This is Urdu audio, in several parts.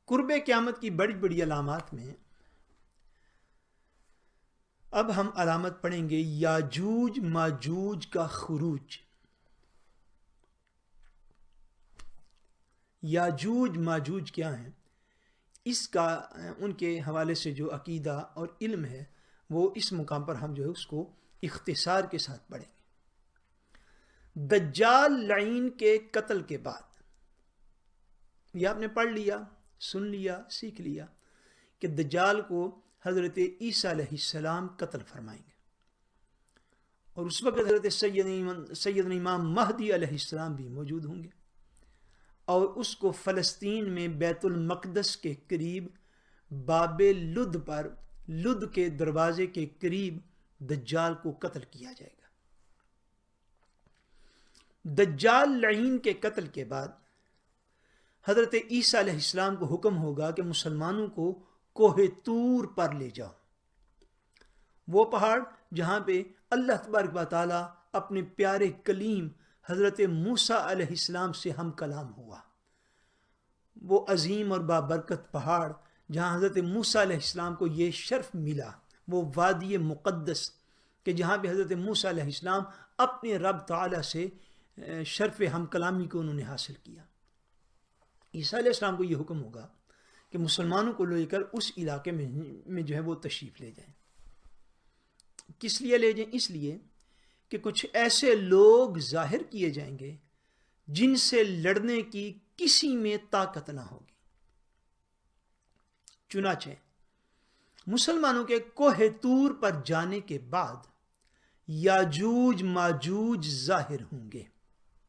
قرب قیامت کی بڑی بڑی علامات میں اب ہم علامت پڑھیں گے یاجوج ماجوج کا خروج. یاجوج ماجوج کیا ہیں؟ اس کا ان کے حوالے سے جو عقیدہ اور علم ہے وہ اس مقام پر ہم جو ہے اس کو اختصار کے ساتھ پڑھیں گے. دجال لعین کے قتل کے بعد یہ آپ نے پڑھ لیا، سن لیا، سیکھ لیا کہ دجال کو حضرت عیسیٰ علیہ السلام قتل فرمائیں گے، اور اس وقت حضرت سیدنا امام مہدی علیہ السلام بھی موجود ہوں گے، اور اس کو فلسطین میں بیت المقدس کے قریب باب لد پر، لد کے دروازے کے قریب دجال کو قتل کیا جائے گا. دجال لعین کے قتل کے بعد حضرت عیسیٰ علیہ السلام کو حکم ہوگا کہ مسلمانوں کو کوہ طور پر لے جاؤ، وہ پہاڑ جہاں پہ اللہ تبارک و تعالیٰ اپنے پیارے کلیم حضرت موسیٰ علیہ السلام سے ہم کلام ہوا. وہ عظیم اور بابرکت پہاڑ جہاں حضرت موسیٰ علیہ السلام کو یہ شرف ملا، وہ وادی مقدس کہ جہاں پہ حضرت موسیٰ علیہ السلام اپنے رب تعالیٰ سے شرف ہم کلامی کو انہوں نے حاصل کیا. عیسیٰ علیہ السلام کو یہ حکم ہوگا کہ مسلمانوں کو لے کر اس علاقے میں جو ہے وہ تشریف لے جائیں. کس لیے لے جائیں؟ اس لیے کہ کچھ ایسے لوگ ظاہر کیے جائیں گے جن سے لڑنے کی کسی میں طاقت نہ ہوگی. چنانچہ مسلمانوں کے کوہ طور پر جانے کے بعد یاجوج ماجوج ظاہر ہوں گے.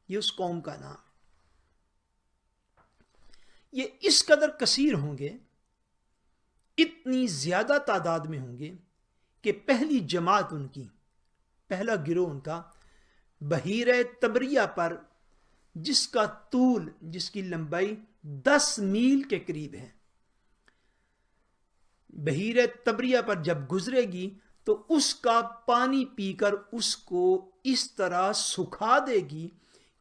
یہ اس قوم کا نام ہے. یہ اس قدر کثیر ہوں گے، اتنی زیادہ تعداد میں ہوں گے کہ پہلی جماعت ان کی، پہلا گروہ ان کا بحیرہ تبریہ پر، جس کا طول، جس کی لمبائی 10 میل کے قریب ہے، بحیرہ تبریہ پر جب گزرے گی تو اس کا پانی پی کر اس کو اس طرح سکھا دے گی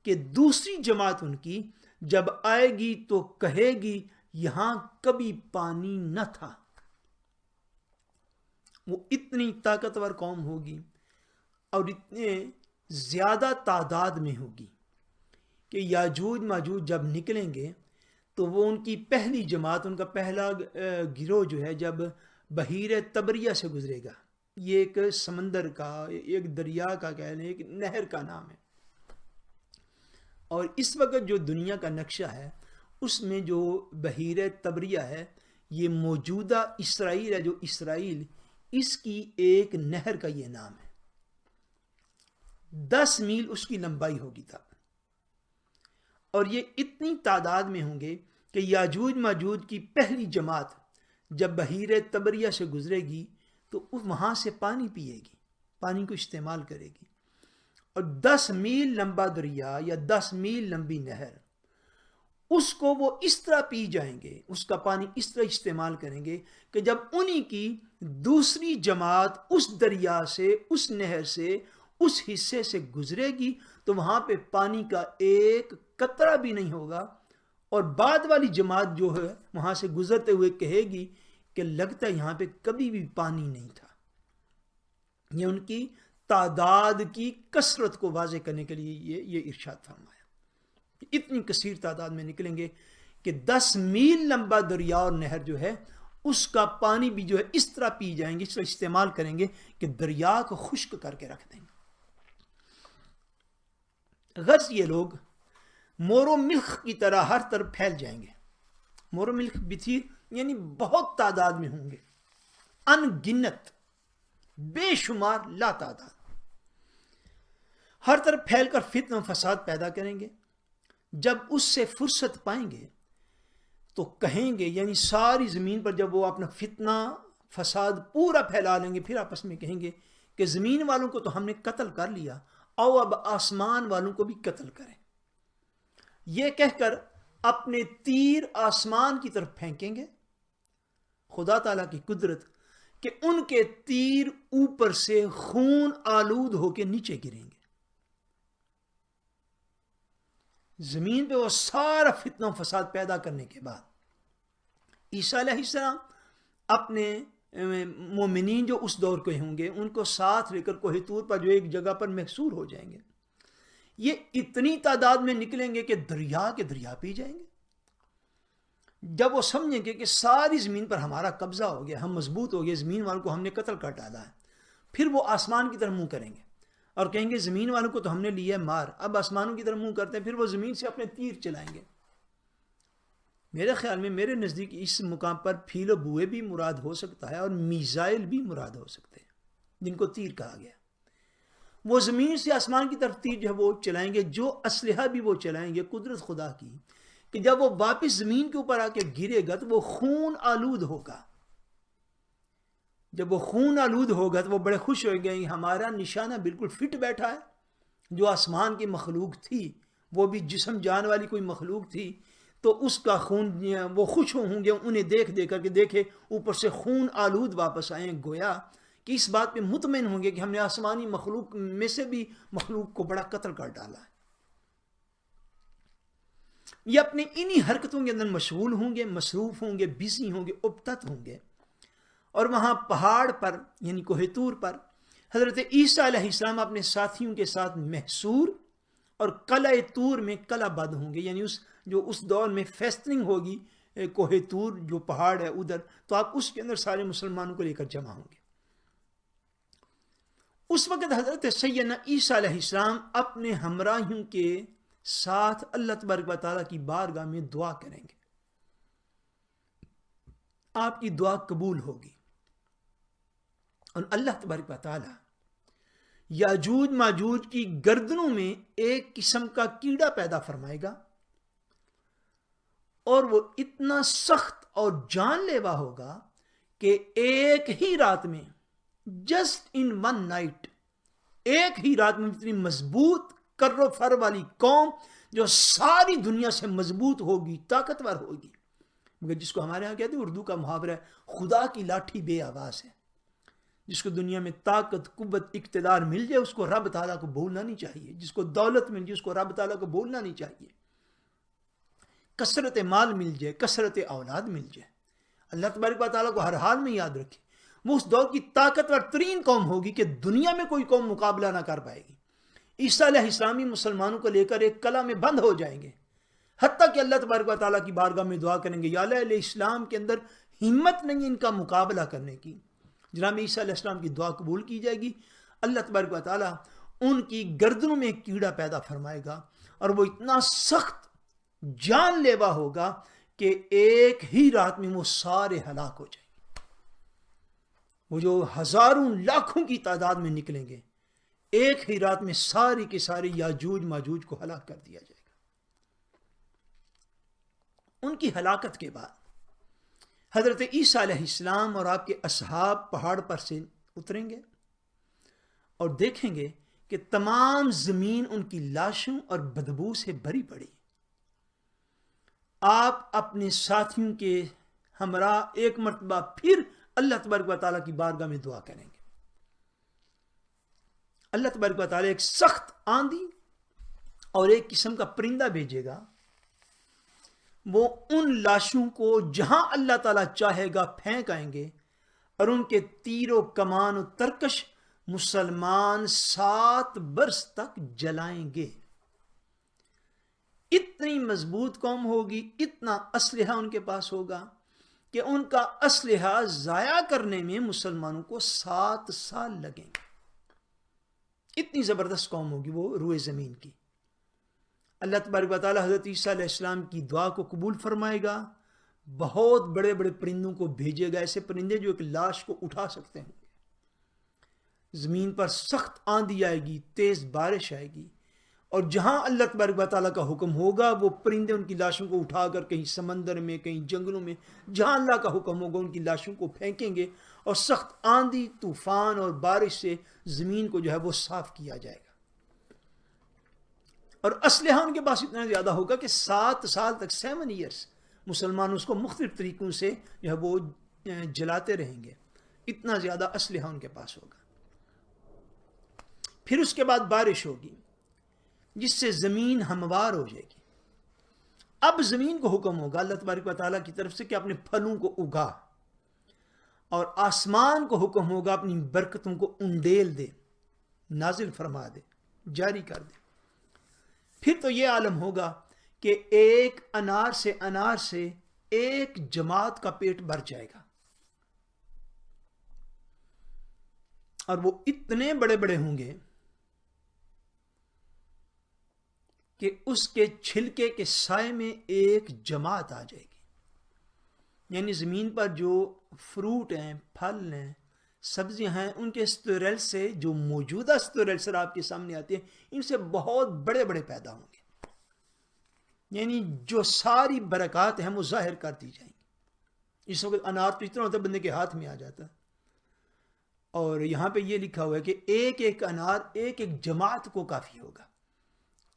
کہ دوسری جماعت ان کی جب آئے گی تو کہے گی یہاں کبھی پانی نہ تھا. وہ اتنی طاقتور قوم ہوگی اور اتنے زیادہ تعداد میں ہوگی کہ یاجوج ماجوج جب نکلیں گے تو وہ ان کی پہلی جماعت، ان کا پہلا گروہ جو ہے جب بحیرہ تبریہ سے گزرے گا. یہ ایک سمندر کا، ایک دریا کا کہہ لیں، ایک نہر کا نام ہے. اور اس وقت جو دنیا کا نقشہ ہے اس میں جو بحیرہ تبریہ ہے یہ موجودہ اسرائیل ہے. جو اسرائیل، اس کی ایک نہر کا یہ نام ہے. 10 میل اس کی لمبائی ہوگی تب، اور یہ اتنی تعداد میں ہوں گے کہ یاجوج ماجوج کی پہلی جماعت جب بحیرہ تبریہ سے گزرے گی تو وہاں سے پانی پیے گی، پانی کو استعمال کرے گی، اور 10 میل لمبا دریا یا 10 میل لمبی نہر، اس کو وہ اس طرح پی جائیں گے، اس کا پانی اس طرح استعمال کریں گے کہ جب انہی کی دوسری جماعت اس دریا سے، اس نہر سے، اس حصے سے گزرے گی تو وہاں پہ پانی کا ایک قطرہ بھی نہیں ہوگا، اور بعد والی جماعت جو ہے وہاں سے گزرتے ہوئے کہے گی کہ لگتا ہے یہاں پہ کبھی بھی پانی نہیں تھا. یہ ان کی تعداد کی کثرت کو واضح کرنے کے لیے یہ ارشاد فرمایا. اتنی کثیر تعداد میں نکلیں گے کہ 10 میل لمبا دریا اور نہر جو ہے اس کا پانی بھی جو ہے اس طرح پی جائیں گے، اس طرح استعمال کریں گے کہ دریا کو خشک کر کے رکھ دیں گے. غرض یہ لوگ مور و ملک کی طرح ہر طرف پھیل جائیں گے. مور و ملک بتھیر یعنی بہت تعداد میں ہوں گے، ان گنت، بے شمار، لا تعداد، ہر طرف پھیل کر فتنہ و فساد پیدا کریں گے. جب اس سے فرصت پائیں گے تو کہیں گے، یعنی ساری زمین پر جب وہ اپنا فتنہ فساد پورا پھیلا لیں گے، پھر آپس میں کہیں گے کہ زمین والوں کو تو ہم نے قتل کر لیا، آؤ اب آسمان والوں کو بھی قتل کریں. یہ کہہ کر اپنے تیر آسمان کی طرف پھینکیں گے. خدا تعالیٰ کی قدرت کہ ان کے تیر اوپر سے خون آلود ہو کے نیچے گریں گے. زمین پہ وہ سارا فتنہ و فساد پیدا کرنے کے بعد عیسیٰ علیہ السلام اپنے مومنین جو اس دور کے ہوں گے ان کو ساتھ لے کر کوہ طور پر جو ایک جگہ پر محصور ہو جائیں گے، یہ اتنی تعداد میں نکلیں گے کہ دریا کے دریا پی جائیں گے۔ جب وہ سمجھیں گے کہ ساری زمین پر ہمارا قبضہ ہو گیا، ہم مضبوط ہو گئے، زمین والوں کو ہم نے قتل کر ڈالا ہے، پھر وہ آسمان کی طرف منہ کریں گے اور کہیں گے زمین والوں کو تو ہم نے لیا ہے مار، اب آسمانوں کی طرف منہ کرتے ہیں، پھر وہ زمین سے اپنے تیر چلائیں گے۔ میرے خیال میں، میرے نزدیک اس مقام پر پھیل و بوئے بھی مراد ہو سکتا ہے اور میزائل بھی مراد ہو سکتے ہیں جن کو تیر کہا گیا۔ وہ زمین سے آسمان کی طرف تیر جو ہے وہ چلائیں گے، جو اسلحہ بھی وہ چلائیں گے قدرت خدا کی، کہ جب وہ واپس زمین کے اوپر آ کے گرے گا تو وہ خون آلود ہوگا۔ جب وہ خون آلود ہوگا تو وہ بڑے خوش ہو گئے، ہمارا نشانہ بالکل فٹ بیٹھا ہے۔ جو آسمان کی مخلوق تھی، وہ بھی جسم جان والی کوئی مخلوق تھی، تو اس کا خون وہ خوش ہوں گے انہیں دیکھ کر کے، دیکھے اوپر سے خون آلود واپس آئے، گویا کہ اس بات پہ مطمئن ہوں گے کہ ہم نے آسمانی مخلوق میں سے بھی مخلوق کو بڑا قتل کر ڈالا ہے۔ یہ اپنے انہی حرکتوں کے اندر مشغول ہوں گے، مصروف ہوں گے، بزی ہوں گے، ابتت ہوں گے، اور وہاں پہاڑ پر یعنی کوہ طور پر حضرت عیسیٰ علیہ السلام اپنے ساتھیوں کے ساتھ محصور اور قلعہ طور میں قلعہ بند ہوں گے، یعنی اس دور میں فیسٹنگ ہوگی کوہ طور جو پہاڑ ہے ادھر، تو آپ اس کے اندر سارے مسلمانوں کو لے کر جمع ہوں گے۔ اس وقت حضرت سیدنا عیسیٰ علیہ السلام اپنے ہمراہیوں کے ساتھ اللہ تبارک و تعالیٰ کی بارگاہ میں دعا کریں گے، آپ کی دعا قبول ہوگی، اور اللہ تبارک و تعالیٰ یاجوج ماجوج کی گردنوں میں ایک قسم کا کیڑا پیدا فرمائے گا، اور وہ اتنا سخت اور جان لیوا ہوگا کہ ایک ہی رات میں، جسٹ ان ون نائٹ، ایک ہی رات میں اتنی مضبوط کر و فر والی قوم جو ساری دنیا سے مضبوط ہوگی، طاقتور ہوگی، مگر جس کو ہمارے ہاں کہتے ہیں، اردو کا محاورہ ہے، خدا کی لاٹھی بے آواز ہے۔ جس کو دنیا میں طاقت، قوت، اقتدار مل جائے، اس کو رب تعالیٰ کو بھولنا نہیں چاہیے۔ جس کو دولت مل جائے، اس کو رب تعالیٰ کو بھولنا نہیں چاہیے۔ کثرت مال مل جائے، کثرت اولاد مل جائے، اللہ تبارک و تعالیٰ کو ہر حال میں یاد رکھے۔ وہ اس دور کی طاقتور ترین قوم ہوگی کہ دنیا میں کوئی قوم مقابلہ نہ کر پائے گی۔ عیسیٰ علیہ السلامی مسلمانوں کو لے کر ایک قلعہ میں بند ہو جائیں گے، حتیٰ کہ اللہ تبارک و تعالیٰ کی بارگاہ میں دعا کریں گے، یا اللہ، علیہ السلام کے اندر ہمت نہیں ان کا مقابلہ کرنے کی۔ جناب عیسیٰ علیہ السلام کی دعا قبول کی جائے گی، اللہ تبارک و تعالیٰ ان کی گردنوں میں ایک کیڑا پیدا فرمائے گا، اور وہ اتنا سخت جان لیوا ہوگا کہ ایک ہی رات میں وہ سارے ہلاک ہو جائیں گے۔ وہ جو ہزاروں لاکھوں کی تعداد میں نکلیں گے، ایک ہی رات میں ساری کے سارے یاجوج ماجوج کو ہلاک کر دیا جائے گا۔ ان کی ہلاکت کے بعد حضرت عیسیٰ علیہ السلام اور آپ کے اصحاب پہاڑ پر سے اتریں گے اور دیکھیں گے کہ تمام زمین ان کی لاشوں اور بدبو سے بھری پڑی۔ آپ اپنے ساتھیوں کے ہمراہ ایک مرتبہ پھر اللہ تبارک و تعالیٰ کی بارگاہ میں دعا کریں گے۔ اللہ تبارک و تعالیٰ ایک سخت آندھی اور ایک قسم کا پرندہ بھیجے گا، وہ ان لاشوں کو جہاں اللہ تعالیٰ چاہے گا پھینک آئیں گے، اور ان کے تیر و کمان و ترکش مسلمان 7 برس تک جلائیں گے۔ اتنی مضبوط قوم ہوگی، اتنا اسلحہ ان کے پاس ہوگا کہ ان کا اسلحہ ضائع کرنے میں مسلمانوں کو 7 سال لگیں گے۔ اتنی زبردست قوم ہوگی وہ روئے زمین کی۔ اللہ تبارک و تعالیٰ حضرت عیسیٰ علیہ السلام کی دعا کو قبول فرمائے گا، بہت بڑے بڑے پرندوں کو بھیجے گا، ایسے پرندے جو ایک لاش کو اٹھا سکتے ہیں۔ زمین پر سخت آندھی آئے گی، تیز بارش آئے گی، اور جہاں اللہ تبارک و تعالیٰ کا حکم ہوگا وہ پرندے ان کی لاشوں کو اٹھا کر کہیں سمندر میں، کہیں جنگلوں میں، جہاں اللہ کا حکم ہوگا ان کی لاشوں کو پھینکیں گے، اور سخت آندھی، طوفان اور بارش سے زمین کو جو ہے وہ صاف کیا جائے گا۔ اور اسلحہ ان کے پاس اتنا زیادہ ہوگا کہ 7 سال تک 7 ایئرس مسلمان اس کو مختلف طریقوں سے جو ہے وہ جلاتے رہیں گے، اتنا زیادہ اسلحہ ان کے پاس ہوگا۔ پھر اس کے بعد بارش ہوگی جس سے زمین ہموار ہو جائے گی، اب زمین کو حکم ہوگا اللہ تبارک و تعالیٰ کی طرف سے کہ اپنے پھلوں کو اگا، اور آسمان کو حکم ہوگا اپنی برکتوں کو انڈیل دے، نازل فرما دے، جاری کر دے۔ پھر تو یہ عالم ہوگا کہ ایک انار سے ایک جماعت کا پیٹ بھر جائے گا، اور وہ اتنے بڑے بڑے ہوں گے کہ اس کے چھلکے کے سائے میں ایک جماعت آ جائے گی۔ یعنی زمین پر جو فروٹ ہیں، پھل ہیں، سبزیاں ہیں، ان کے اسٹورل سے، جو موجودہ اسٹورل سر آپ کے سامنے آتے ہیں، ان سے بہت بڑے بڑے پیدا ہوں گے۔ یعنی جو ساری برکات ہیں وہ ظاہر کر دی جائیں گی۔ اس وقت انار تو اتنا ہوتا ہے بندے کے ہاتھ میں آ جاتا ہے، اور یہاں پہ یہ لکھا ہوا ہے کہ ایک ایک انار ایک ایک جماعت کو کافی ہوگا۔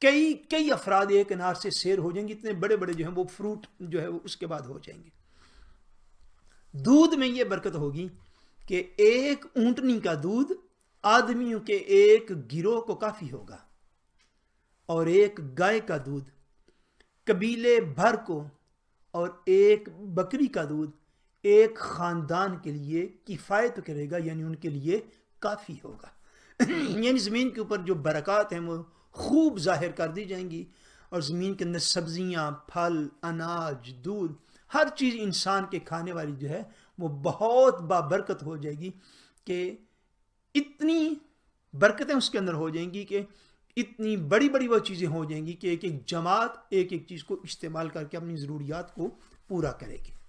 کئی افراد ایک انار سے سیر ہو جائیں گے، اتنے بڑے بڑے جو ہیں وہ فروٹ جو ہے وہ اس کے بعد ہو جائیں گے۔ دودھ میں یہ برکت ہوگی کہ ایک اونٹنی کا دودھ آدمیوں کے ایک گروہ کو کافی ہوگا، اور ایک گائے کا دودھ قبیلے بھر کو، اور ایک بکری کا دودھ ایک خاندان کے لیے کفایت کرے گا، یعنی ان کے لیے کافی ہوگا۔ یعنی زمین کے اوپر جو برکات ہیں وہ خوب ظاہر کر دی جائیں گی، اور زمین کے اندر سبزیاں، پھل، اناج، دودھ، ہر چیز انسان کے کھانے والی جو ہے وہ بہت بابرکت ہو جائے گی، کہ اتنی برکتیں اس کے اندر ہو جائیں گی کہ اتنی بڑی بڑی وہ چیزیں ہو جائیں گی کہ ایک ایک جماعت ایک ایک چیز کو استعمال کر کے اپنی ضروریات کو پورا کرے گی۔